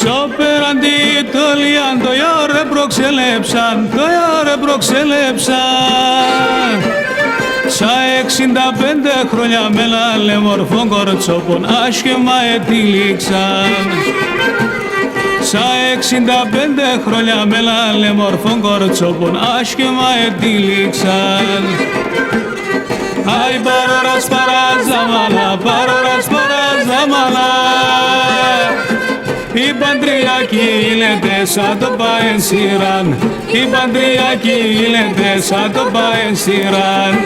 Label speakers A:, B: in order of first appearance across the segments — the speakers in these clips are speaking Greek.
A: Σοπέραν τη Ιταλιάν, το ιόρε προξελέψαν, το ιόρε προξελέψαν. Σα 65 χρόνια με λάλε μορφών κορτσόπων άσχημα ετύλιξαν. Σα 65 χρόνια με λάλε μορφών κορτσόπων άσχημα ετύλιξαν. Αι παρόρας παράζαμαλα, παρόρας παράζαμαλα. Η Παντριακή γίνεται σαν το Παενσίραν, η Παντριακή γίνεται σαν το Παενσίραν.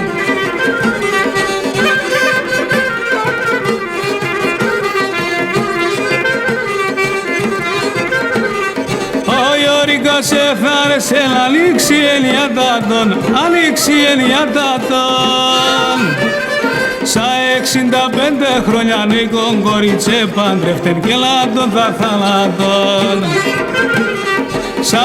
A: Ο Ιωρικάς εφάρεσε να ανοίξει ενιατάτον, ανοίξει ενιατάτον. Σα 65 χρόνια νίκον κορίτσέ παντρευτεν και λάτων θα θαλάτων. Σα 65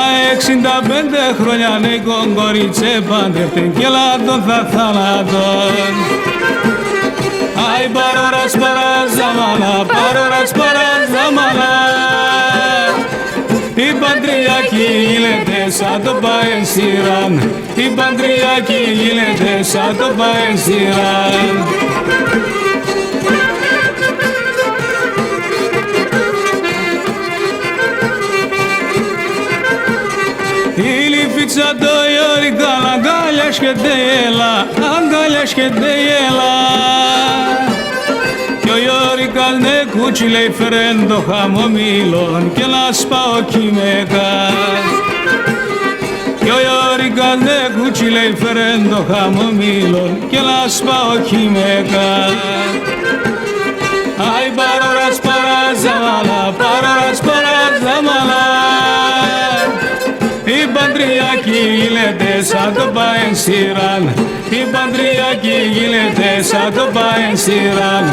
A: χρόνια νίκον κορίτσέ παντρευτεν και λάτων θα θαλάτων. Αι παρόρας παράζαμαλα, παρόρας παράζαμαλα. Η Παντριακή γίνεται σαν το Παενσίραν, η Παντριακή γίνεται σαν το Παενσίραν. Η Λυφίτσα το Ιωρικά αγκάλιας και τέιελα, αγκάλιας και τέιελα. Κι ο Ιωρικάς ναι κούτσι λέει φέρεν το χαμομήλον και να σπάω κειμεκάς. Κι ο Ιωρικάς ναι κούτσι λέει φέρεν το χαμομήλον και να σπάω κειμεκάς. Αι παρόρας παράζαμαλα, παρόρας παράζαμαλα. Η Παντριακή γίνεται σαν το Παενσίραν, η Παντριακή γίνεται σαν το Παενσίραν.